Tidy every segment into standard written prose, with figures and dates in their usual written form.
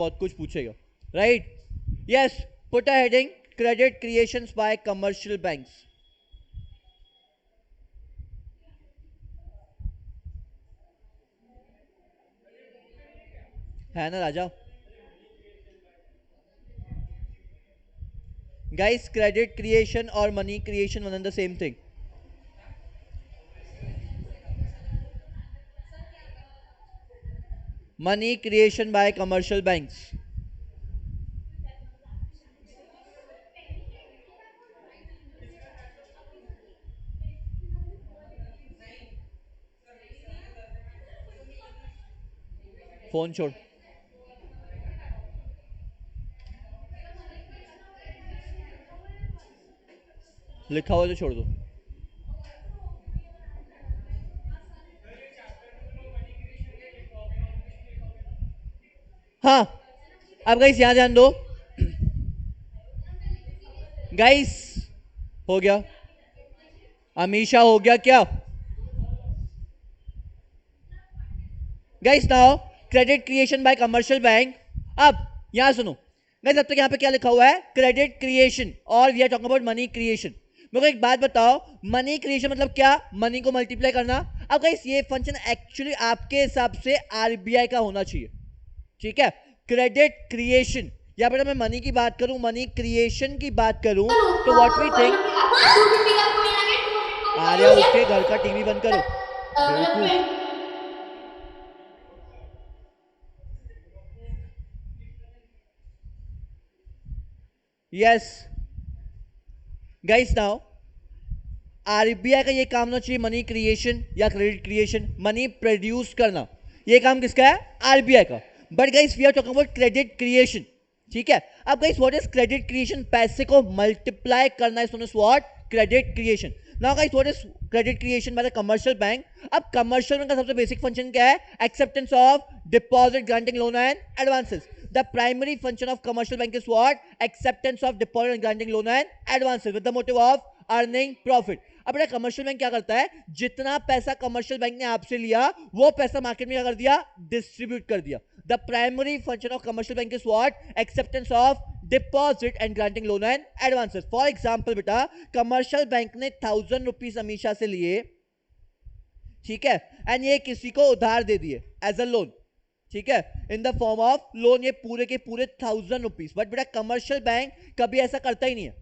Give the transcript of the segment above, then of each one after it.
बहुत कुछ पूछेगा, right? Yes, put a heading credit creations bye commercial banks. है ना राजा? गाइस, क्रेडिट क्रिएशन और money creation one and the same thing. Money creation bye commercial banks. Phone छोड़. लिखा हुआ तो छोड़ दो. हाँ, अब गाइस यहां ध्यान दो. गाइस, हो गया. अमीशा, हो गया क्या? Guys now credit creation bye commercial bank. अब यहां सुनो गाइस, अब तक यहां पे क्या लिखा हुआ है? क्रेडिट क्रिएशन, और we are talking about money creation. मेरे को एक बात बताओ, मनी क्रिएशन मतलब क्या? मनी को मल्टीप्लाई करना. अब गाइस ये फंक्शन एक्चुअली आपके हिसाब से आरबीआई का होना चाहिए, ठीक है? क्रेडिट क्रिएशन, या बेटा मैं मनी की बात करूं, मनी क्रिएशन की बात करूं, तो व्हाट वी थिंक. आर्या उठ के घर का टीवी बंद करो, बेवकूफ. यस गाइस, नाउ आरबीआई का ये काम होना चाहिए, मनी क्रिएशन या क्रेडिट क्रिएशन, मनी प्रोड्यूस करना. ये काम किसका है? आरबीआई का. But guys we are talking about credit creation, ठीक है? अब guys what is credit creation? पैसे को मल्टीप्लाई करना is known as what? Credit creation. Now guys what is credit creation by the commercial bank? अब commercial bank का सबसे basic function क्या है? Acceptance of deposit, granting loan and advances. The primary function of commercial bank is what? Acceptance of deposit and granting loan and advances with the motive of earning profit. अब बेटा commercial bank क्या करता है? जितना पैसा commercial bank ने आपसे लिया, वो पैसा मार्केट में क्या कर दिया? डिस्ट्रीब्यूट कर दिया. The primary function of commercial bank is what? Acceptance of deposit and granting loan and advances. For example बेटा, कमर्शियल बैंक ने 1000 रुपीज अमीशा से लिए, ठीक है? एंड ये किसी को उधार दे दिए एज अ लोन, ठीक है? इन द फॉर्म ऑफ लोन, ये पूरे के पूरे 1000 रुपीज. बट बेटा कमर्शियल बैंक कभी ऐसा करता ही नहीं है.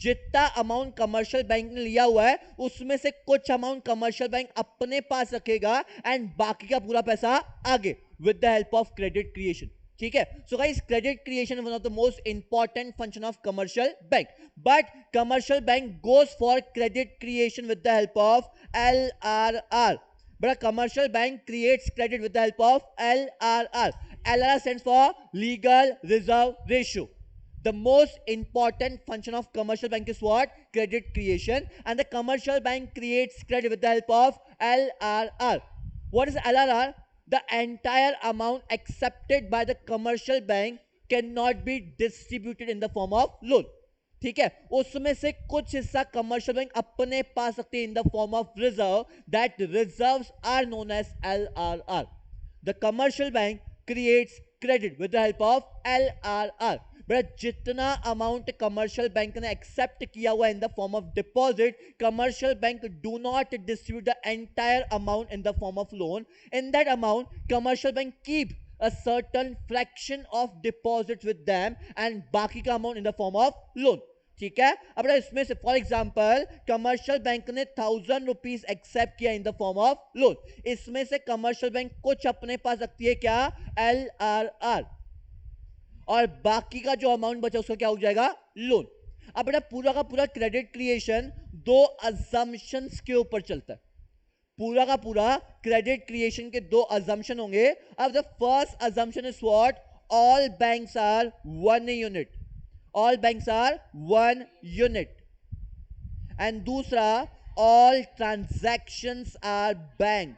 जितना अमाउंट कमर्शियल बैंक ने लिया हुआ है, उसमें से कुछ अमाउंट कमर्शियल बैंक अपने पास रखेगा एंड बाकी का पूरा पैसा आगे, with the help of credit creation, ठीक है? So guys, credit creation one of the most important function of commercial bank. But commercial bank goes for credit creation with the help of LRR. But a commercial bank creates credit with the help of LRR. LRR stands for Legal Reserve Ratio. The most important function of commercial bank is what? Credit creation. And the commercial bank creates credit with the help of LRR. What is LRR? The entire amount accepted by the commercial bank cannot be distributed in the form of loan. ठीक है? उसमें से कुछ हिस्सा commercial bank अपने पास रखते हैं in the form of reserve. That reserves are known as LRR. The commercial bank creates credit with the help of LRR. But जितना अमाउंट कमर्शियल बैंक ने एक्सेप्ट किया हुआ in the form of deposit, commercial bank do not distribute the entire amount in the form of loan. In that amount commercial bank keep a certain fraction of deposits with them and बाकी का amount in the form of loan, ठीक है? अब इसमें से for example commercial bank ने 1000 rupees accept किया इन the form of loan. इसमें से कमर्शियल बैंक कुछ अपने पास रखती है, क्या? LRR. और बाकी का जो अमाउंट बचा उसका क्या हो जाएगा? लोन. अब बेटा पूरा का पूरा क्रेडिट क्रिएशन दो अजम्पशंस के ऊपर चलता है. पूरा का पूरा क्रेडिट क्रिएशन के दो अजम्पशन होंगे. अब the first assumption is what? All banks are one unit. All banks are one unit. And दूसरा, all transactions are bank.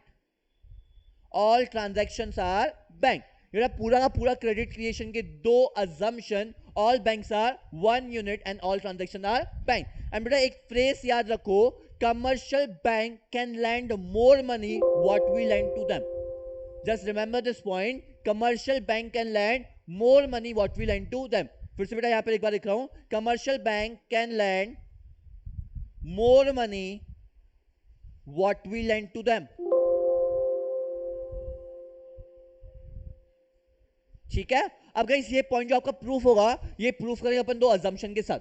All transactions are bank. ये पूरा का पूरा क्रेडिट क्रिएशन के दो assumption, all banks are one unit and all transaction are bank. And बेटा एक phrase याद रखो, commercial bank can lend more money what we lend to them. Just remember this point. Commercial bank can lend more money what we lend to them. फिर से बेटा यहाँ पे एक बार लिख रहा हूं, commercial bank can lend more money what we lend to them. ठीक है. अब गाइस ये पॉइंट जो आपका प्रूफ होगा, ये प्रूफ करेंगे अपन दो अजम्पशन के साथ.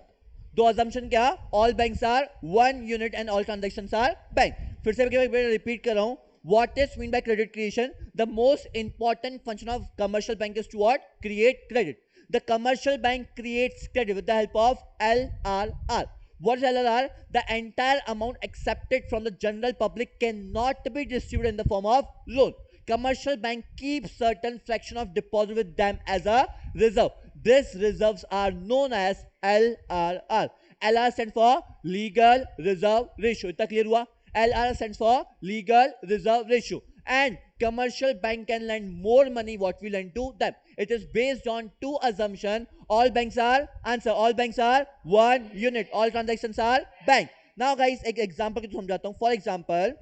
दो अजम्पशन क्या? All banks are one unit and all transactions are bank. फिर से रिपीट कर रहा हूं, what is mean by credit creation? The most important function of commercial bank is to what? Create credit. The commercial bank creates credit with the help of LRR. What is LRR? The entire amount accepted from the general public cannot be distributed in the form of loan. Commercial bank keeps certain fraction of deposit with them as a reserve. These reserves are known as LRR. LRR stands for legal reserve ratio. इतना clear हुआ? LRR stands for legal reserve ratio. And commercial bank can lend more money what we lend to them. It is based on two assumptions. All banks are, answer, all banks are one unit. All transactions are bank. Now guys, एक example को समझाता हूँ. For example,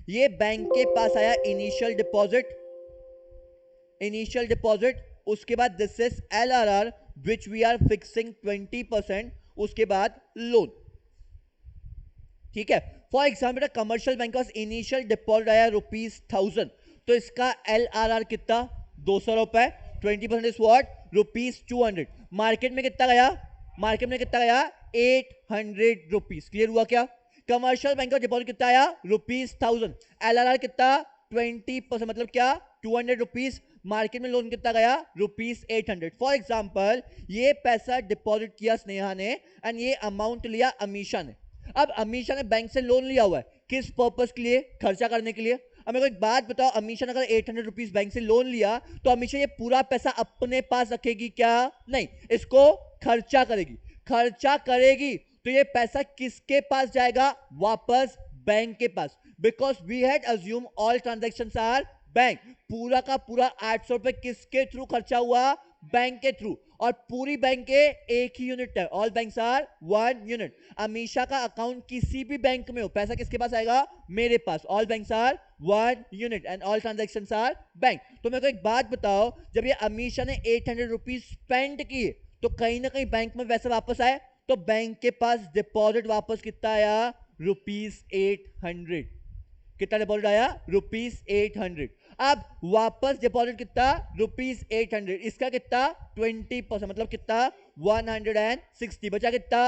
ये bank के पास आया initial deposit, उसके बाद this is LRR which we are fixing 20%, उसके बाद लोन. ठीक है. फॉर एग्जाम्पल कमर्शियल बैंक के पास इनिशियल डिपॉजिट आया ₹1000, तो इसका LRR कितना? 200 रुपए. 20% इज व्हाट? ₹200. मार्केट में कितना गया? 800 रुपीज. क्लियर हुआ क्या? कमर्शियल बैंक का डिपॉजिट कितना आया? ₹1000. LRR कितना? 20%, मतलब क्या? 200 रुपीज. मार्केट में लोन कितना गया? ₹800. फॉर एग्जाम्पल ये पैसा डिपॉजिट किया स्नेहा ने एंड ये अमाउंट लिया अमीशा ने. अब अमीशा ने बैंक से लोन लिया हुआ है, किस पर्पस के लिए? खर्चा करने के लिए. अब मेरे को एक बात बताओ, अमीशा ने अगर 800 रुपीज बैंक से लोन लिया तो अमीशा ये पूरा पैसा अपने पास रखेगी क्या? नहीं, इसको खर्चा करेगी. खर्चा करेगी तो ये पैसा किसके पास जाएगा? वापस बैंक के पास. Because we had assume all transactions are bank. पूरा का पूरा 800 रुपए किसके थ्रू खर्चा हुआ? बैंक के थ्रू. और पूरी बैंक के एक ही यूनिट है. All banks are one unit. Amisha का अकाउंट किसी भी बैंक में हो, पैसा किसके पास आएगा? मेरे पास. All banks are one unit and all transactions are bank. तो मेरे को एक बात बताओ, जब ये अमीशा ने 800 रुपीज स्पेंड किए तो कहीं ना कहीं बैंक में पैसा वापस आए, तो बैंक के पास डिपॉजिट वापस कितना आया? ₹800. कितना डिपॉजिट आया? ₹800. अब वापस डिपॉजिट कितना? ₹800. इसका कितना? 20%, मतलब कितना? 160. बचा कितना?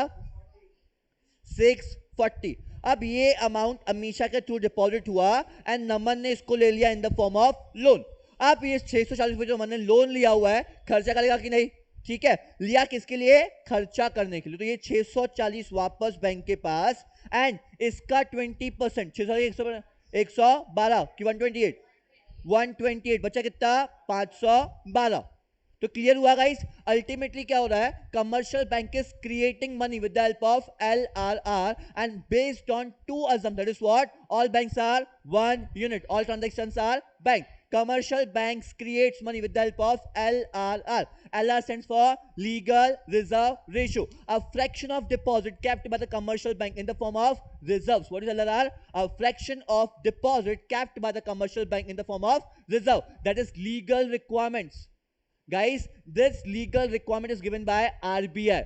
640. अब ये अमाउंट अमीशा के थ्रू डिपॉजिट हुआ एंड नमन ने इसको ले लिया इन द फॉर्म ऑफ लोन. अब ये 640 रुपए जो मैंने लोन लिया हुआ है, खर्चा करेगा कि नहीं? ठीक है. लिया किसके लिए? खर्चा करने के लिए. तो ये 640 वापस बैंक के पास एंड इसका 20%, 112 कि 128 बचा कितना? 512. तो क्लियर हुआ गाइस. अल्टीमेटली क्या हो रहा है? Commercial bank is creating money with the help of LRR and based on two assumptions. That is what? All banks are one unit. All transactions are bank. Commercial banks creates money with the help of LRR. LRR stands for legal reserve ratio. A fraction of deposit kept by the commercial bank in the form of reserves. What is LRR? A fraction of deposit kept by the commercial bank in the form of reserve. That is legal requirements. Guys, this legal requirement is given by RBI.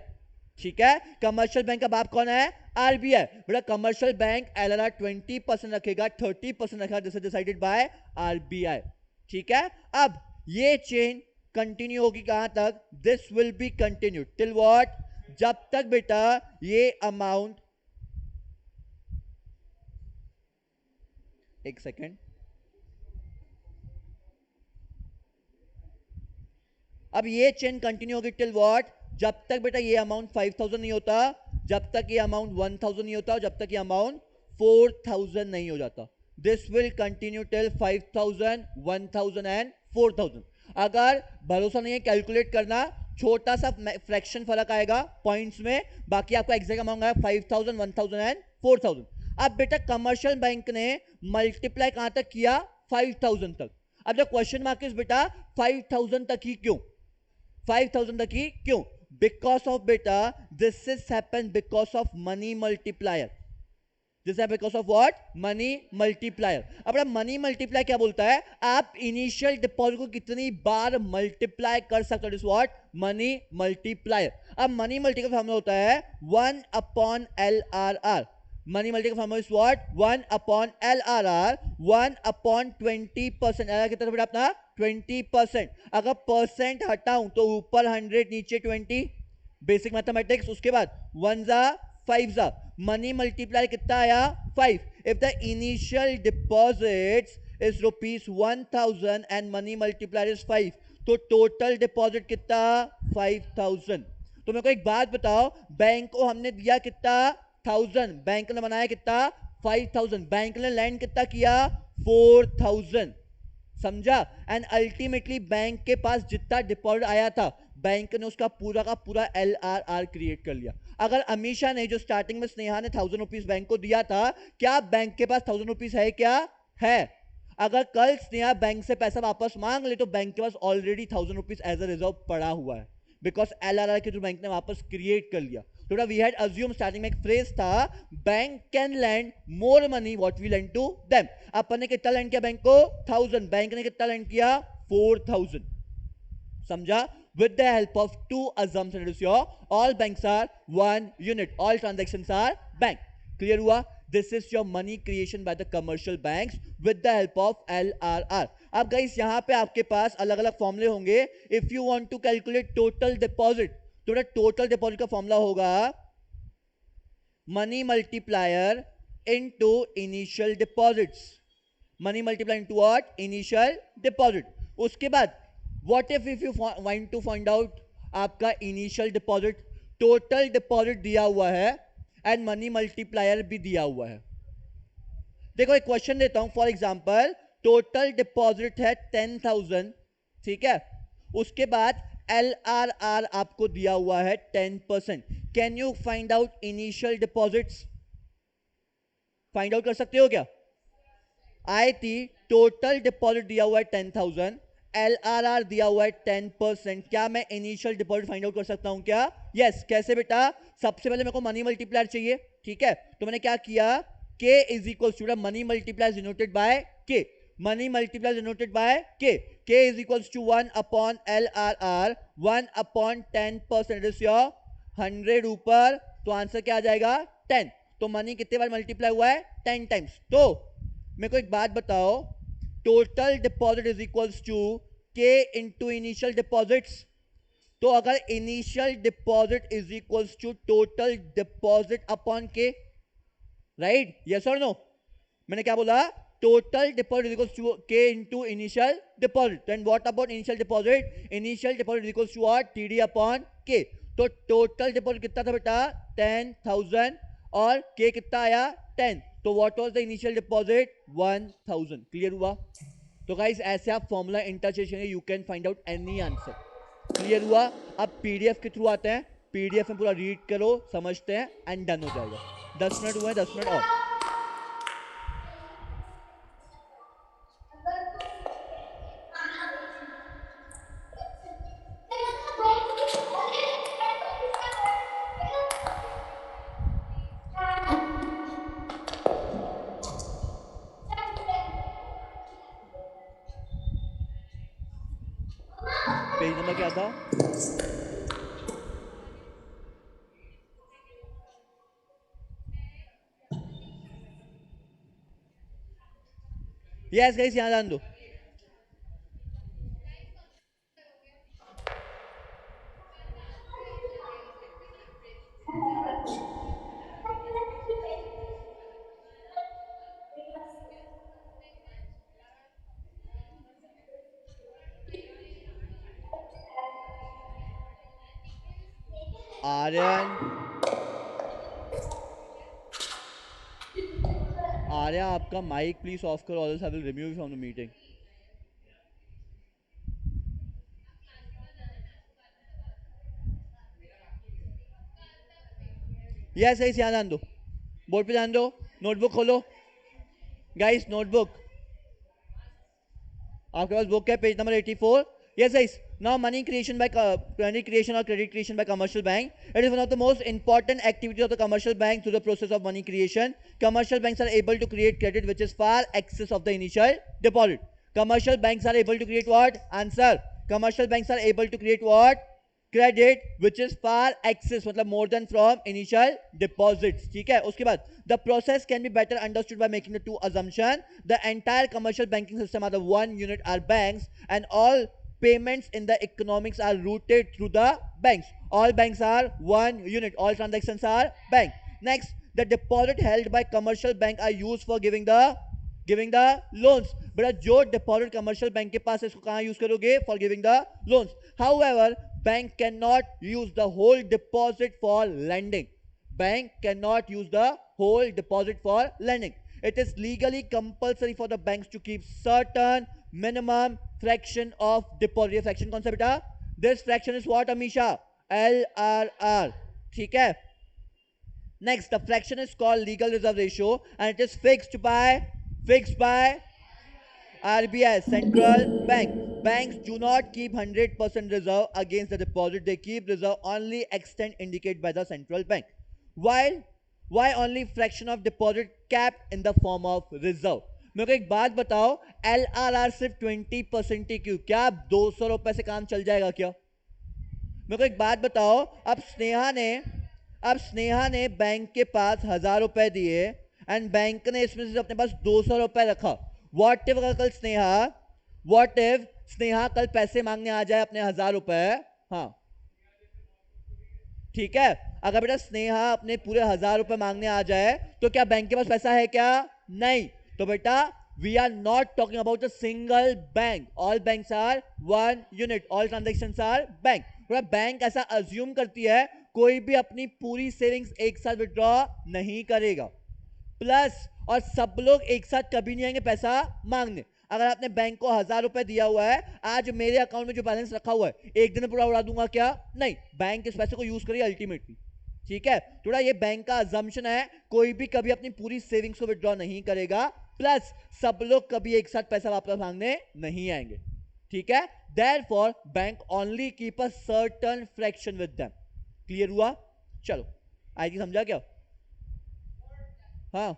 ठीक है. Commercial bank का बाप कौन है? RBI. बेटा commercial bank LRR 20% रखेगा, 30% रखेगा. This is decided by RBI. ठीक है. अब ये चेन कंटिन्यू होगी कहां तक? This will be continue till what? जब तक बेटा ये अमाउंट, एक सेकेंड, अब ये चेन कंटिन्यू होगी टिल व्हाट? जब तक बेटा ये अमाउंट 5000 नहीं होता, जब तक ये अमाउंट 1000 नहीं होता, जब तक ये अमाउंट 4000 नहीं हो जाता. This will continue till 5000, 1000 and 4000. अगर भरोसा नहीं है कैलकुलेट करना, छोटा सा फ्रैक्शन फर्क आएगा पॉइंट्स में, बाकी आपका एग्जैक्ट अमाउंट आएगा 5000, 1000 एंड 4000. अब बेटा कमर्शियल बैंक ने मल्टीप्लाई कहां तक किया? 5000 तक. अब जो क्वेश्चन मार्क इज बेटा 5000 तक ही क्यों? 5000 तक ही क्यों? बिकॉज ऑफ बेटा this is happen because of money multiplier. This है because of what, money multiplier. अब मनी मल्टीप्लाई क्या बोलता है, आप इनिशियल डिपॉजिट को कितनी बार मल्टीप्लाई कर सकते हो, दिस व्हाट, मनी मल्टीप्लायर. अब मनी मल्टी का फॉर्मूला होता है 1/LRR. मनी मल्टी का फॉर्मूला इज व्हाट, 1/LRR, 1/20%. कितना बेटा अपना 20%. अगर परसेंट हटाऊं तो ऊपर 100 नीचे 20, बेसिक मैथमेटिक्स. उसके बाद 1 जा 5 जा, मनी मल्टीप्लाई कितना आया 5. If the initial deposits is ₹1000 and money multiply is 5, तो टोटल डिपॉजिट कितना 5000. तो मेरे को एक बात बताओ, बैंक को हमने दिया कितना 1000, बैंक ने बनाया कितना 5000, बैंक ने लैंड कितना किया 4000. समझा. एंड अल्टीमेटली बैंक के पास जितना डिपॉजिट आया था, बैंक ने उसका पूरा का पूरा LRR क्रिएट कर लिया. अगर अमीशा ने, जो स्टार्टिंग में स्नेहा ने 1000 रुपीज बैंक को दिया था, क्या बैंक के पास 1000 रुपीज है, क्या है? अगर कल स्नेहा बैंक से पैसा वापस मांग ले तो बैंक के पास already 1000 rupees as a reserve पड़ा हुआ है, बिकॉज LRR के जो बैंक ने वापस क्रिएट कर लिया. तो वी हैड अज्यूम, स्टार्टिंग में एक फ्रेज था, bank can lend more money what we lend to them. अपन ने कितना लैंड किया बैंक को 1000, बैंक ने कितना लैंड किया 4000. समझा. with the help of two assumptions, it is your all banks are one unit, all transactions are bank. Clear हुआ. This is your money creation by the commercial banks with the help of LRR. अब guys यहाँ पे आपके पास अलग अलग फॉर्मूले होंगे. If you want to calculate total deposit, तो टोटल डिपॉजिट का फॉर्मूला होगा money multiplier into initial deposits. Money multiplier into what, initial deposit. उसके बाद What if you want to find out आपका इनिशियल डिपॉजिट, टोटल डिपॉजिट दिया हुआ है and money multiplier भी दिया हुआ है. देखो एक क्वेश्चन देता हूं. फॉर एग्जांपल टोटल डिपॉजिट है 10,000, ठीक है. उसके बाद LRR आपको दिया हुआ है 10%. Can you find out initial deposits? Find out कर सकते हो क्या? आई थी टोटल डिपॉजिट दिया हुआ है 10,000, LRR दिया हुआ है 10%. क्या मैं इनिशियल डिपॉजिट फाइंड आउट कर सकता हूं क्या? यस. कैसे बेटा? सबसे पहले मेरे को मनी मल्टीप्लायर चाहिए, ठीक है. तो मैंने क्या किया, K is equal to money multiplier denoted by K. Money multiplier denoted by K. K is equal to 1/LRR, 1/10%. Is your 100 ऊपर, तो आंसर क्या आ जाएगा 10. तो मनी कितने बार मल्टीप्लाई हुआ है 10 टाइम्स. तो मेरे को एक बात बताओ, total deposit is equals to K into initial deposits. तो अगर initial deposit is equals to total deposit upon K, right? Yes और नो? मैंने क्या बोला? Total deposit is equals to K into initial deposit. Then what about initial deposit? Initial deposit is equals to what, TD upon K. तो total deposit कितना था बेटा 10,000 और K कितना आया 10. तो what was the initial deposit 1000. Clear हुआ? तो गाइस ऐसे आप फॉर्मूला इंटरचेंज करेंगे, you can find out any answer. Clear हुआ? अब PDF के थ्रू आते हैं, PDF में पूरा रीड करो, समझते हैं एंड डन हो जाएगा. 10 मिनट हुए, 10 मिनट और. पेज नंबर क्या था? यस गाइस, यहां ध्यान दो. आर्यन, आर्या आपका माइक प्लीज ऑफ करो, otherwise I will remove you from the meeting. Yes guys, यहां ध्यान दो, बोर्ड पे ध्यान दो, नोटबुक खोलो गाइस. नोटबुक आपके पास बुक है, page number 84. Yes guys, Now, money creation or credit creation by commercial bank, it is one of the most important activities of the commercial bank through the process of money creation. Commercial banks are able to create credit which is far excess of the initial deposit. Commercial banks are able to create what? Answer. Commercial banks are able to create what? Credit which is far excess, मतलब more than from initial deposits. ठीक है, उसके बाद the process can be better understood by making the two assumption. The entire commercial banking system are the one unit are banks, and all payments in the economics are routed through the banks. All banks are one unit. All transactions are bank. Next, the deposit held by commercial bank are used for giving the loans. बेटा जो deposit commercial bank के पास है इसको कहाँ use करोगे? For giving the loans. However, bank cannot use the whole deposit for lending. Bank cannot use the whole deposit for lending. It is legally compulsory for the banks to keep certain minimum fraction of deposit. ये fraction कौन सा बेटा? This fraction is what, Amisha? LRR. ठीक है? Next, the fraction is called legal reserve ratio, and it is fixed by RBI, Central Bank. Banks do not keep 100% reserve against the deposit. They keep reserve only extent indicated by the central bank. Why only fraction of deposit kept in the form of reserve? मेरे को एक बात बताओ, LRR सिर्फ 20% ही क्यों? क्या अब 200 रुपए से काम चल जाएगा क्या? मेरे को एक बात बताओ, अब स्नेहा ने बैंक के पास 1000 रुपए दिए एंड बैंक ने इसमें से अपने पास 200 रुपए रखा. व्हाट इफ स्नेहा कल पैसे मांगने आ जाए अपने 1000 रुपए? हाँ ठीक है, अगर बेटा स्नेहा अपने पूरे 1000 रुपए मांगने आ जाए तो क्या बैंक के पास पैसा है क्या? नहीं. तो बेटा we are not talking about a single bank. All banks are one unit. All transactions are bank. Bank ऐसा अज्यूम करती है कोई भी अपनी पूरी सेविंग्स एक साथ विड्रॉ नहीं करेगा. प्लस और सब लोग एक साथ कभी नहीं आएंगे पैसा मांगने. अगर आपने बैंक को 1000 रुपए दिया हुआ है, आज मेरे अकाउंट में जो बैलेंस रखा हुआ है एक दिन में पूरा उड़ा दूंगा क्या? नहीं. बैंक इस पैसे को यूज करिए अल्टीमेटली. ठीक है, थोड़ा ये बैंक का अजम्पशन है, कोई भी कभी अपनी पूरी सेविंग्स को विड्रॉ नहीं करेगा. प्लस सब लोग कभी एक साथ पैसा वापस मांगने नहीं आएंगे. ठीक है, therefore bank only keep a certain fraction with them. Clear हुआ? चलो आई थिंक समझा क्या? हाँ,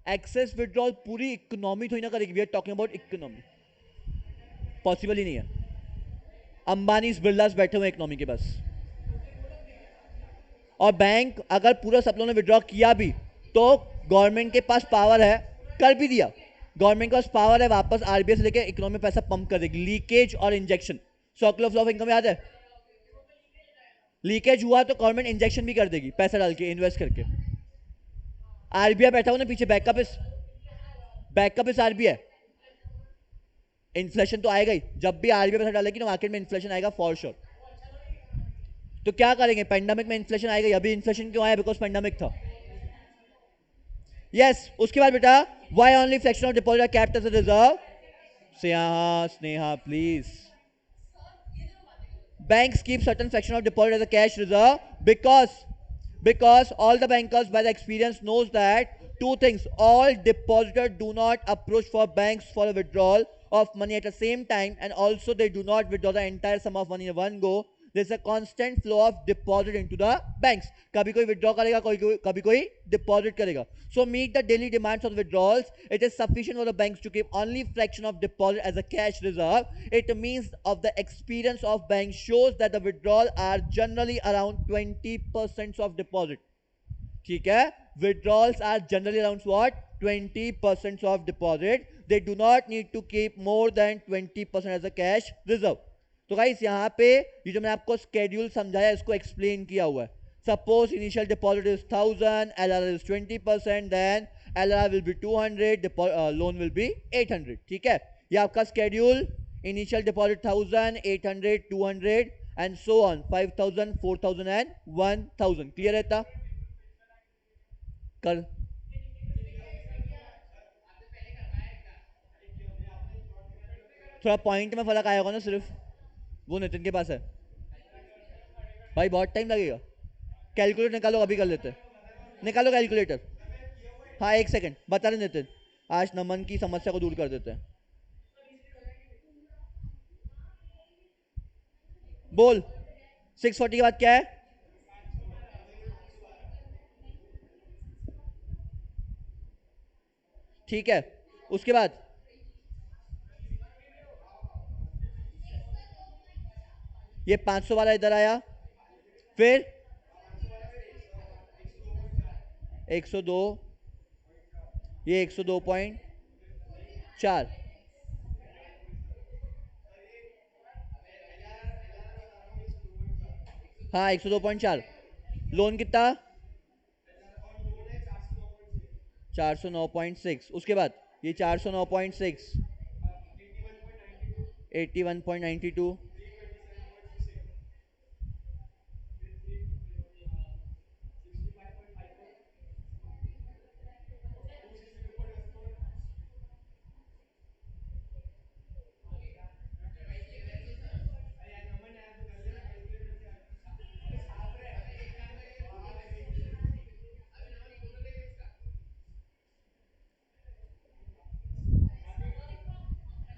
एक्सेस विड्रॉल पूरी इकोनॉमी थोड़ी ना करेगी. We are talking about economy. Possible ही नहीं है. अंबानी बिरलास बैठे हुए इकोनॉमी के पास, और बैंक अगर पूरा सब लोगों ने विड्रॉ किया भी तो गवर्नमेंट के पास पावर है, कर भी दिया, गवर्नमेंट के पास पावर है वापस आरबीआई से लेके इकोनॉमी में पैसा पंप कर देगी. लीकेज और injection, circular flow of income याद है? लीकेज हुआ तो गवर्नमेंट इंजेक्शन भी कर देगी पैसा डाल के, इन्वेस्ट करके. आरबीआई बैठा हुआ ना पीछे, बैकअप इस आरबीआई. इन्फ्लेशन तो आएगा ही, जब भी आरबीआई पैसा डालेगी ना मार्केट में इन्फ्लेशन आएगा फॉर श्योर. तो क्या करेंगे? पेंडेमिक में इन्फ्लेशन आएगा. अभी इन्फ्लेशन क्यों आया? बिकॉज पेंडेमिक था. यस. उसके बाद बेटा why only fraction of deposit are kept as a reserve? Sneha please. Banks keep certain fraction of deposit as a cash reserve because all the bankers by the experience knows that two things: all depositors do not approach for banks for a withdrawal of money at the same time, and also they do not withdraw the entire sum of money in one go. There's a constant flow of deposit into the banks. कभी कोई withdraw करेगा, कभी कोई deposit करेगा. So meet the daily demands of the withdrawals. It is sufficient for the banks to keep only fraction of deposit as a cash reserve. It means of the experience of banks shows that the withdrawal are generally around 20% of deposit. ठीक है, withdrawals are generally around what? 20% of deposit. They do not need to keep more than 20% as a cash reserve. तो guys यहाँ पे ये जो मैंने आपको schedule समझाया इसको एक्सप्लेन किया हुआ है. Suppose initial deposit is 1000, LRR is 20%, then LRR will be 200, loan will be 800. ठीक है, ये आपका schedule. Initial deposit 1000, 800, 200 and so on, 5000, 4000 and 1000. Clear रहता? कर थोड़ा पॉइंट में फर्क आया होगा ना, सिर्फ वो नितिन के पास है. भाई बहुत टाइम लगेगा. कैलकुलेटर निकालो, अभी कर लेते हैं. निकालो कैलकुलेटर. हाँ 1 सेकंड बता रहे नितिन, आज नमन की समस्या को दूर कर देते हैं. बोल 640 के बाद क्या है? ठीक है, उसके बाद ये 500 वाला इधर आया, फिर 102, ये 102.4, हाँ 102.4। लोन कितना? 409.6। उसके बाद ये 409.6, 81.92,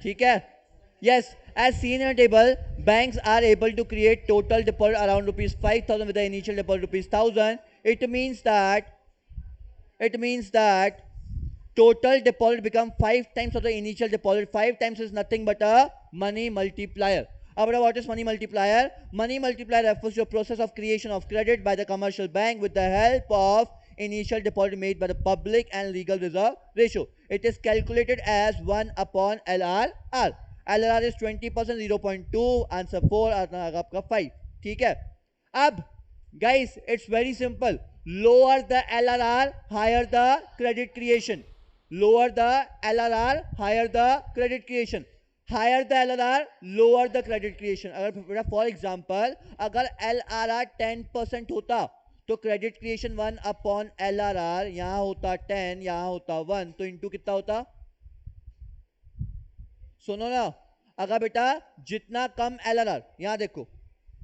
ठीक है। Yes, as seen in a table, banks are able to create total deposit around rupees 5,000 with the initial deposit rupees 1,000. It means that total deposit become 5 times of the initial deposit. 5 times is nothing but a money multiplier. Now, what is money multiplier? Money multiplier refers to a process of creation of credit by the commercial bank with the help of initial deposit made by the public and legal reserve ratio. It is calculated as 1 upon LRR. LRR is 20%, 0.2, answer 4, आपका 5। ठीक है, अब guys it's very simple. Lower the LRR, higher the credit creation. Lower the LRR, higher the credit creation. Higher the LRR, lower the credit creation. अगर for example अगर LRR 10% होता तो credit creation 1 upon LRR, यहां होता 10, यहां होता 1, तो into कितना होता? सुनो ना, अगर बेटा जितना कम LRR, यहां देखो,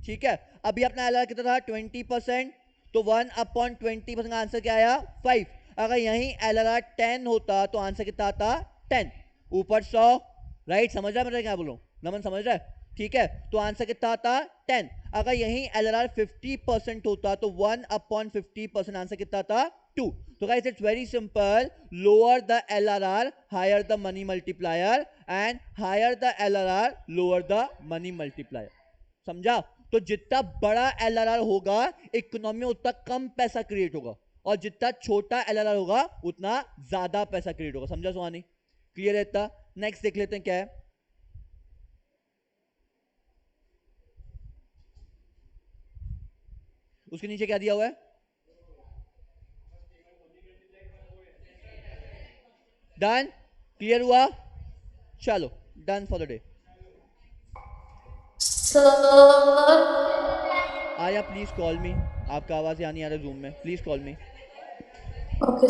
ठीक है, अभी अपना LRR कितना था? 20%, तो 1 अपॉन 20% का आंसर क्या आया? 5। अगर यहीं LRR 10 होता तो आंसर कितना आता? 10, ऊपर 100। राइट, समझ रहा है मैं क्या बोलूं? नमन समझ रहा है? ठीक है, तो आंसर कितना आता? 10। अगर यहीं LRR 50% होता तो 1 अपॉन 50% आंसर कितना आता? 2। तो guys it's very simple, lower the LRR, higher the money multiplier, and higher the LRR, lower the money multiplier. समझा? तो जितना बड़ा LRR होगा इकोनॉमी में उतना कम पैसा क्रिएट होगा, और जितना छोटा LRR होगा उतना ज्यादा पैसा क्रिएट होगा। समझा सुहानी? क्लियर है इतना? नेक्स्ट देख लेते हैं क्या है। उसके नीचे क्या दिया हुआ है? डन? क्लियर हुआ? चलो done for the day. Arya please call मी, आपका आवाज यहाँ नहीं आ रहा जूम में, प्लीज कॉल मी। ओके।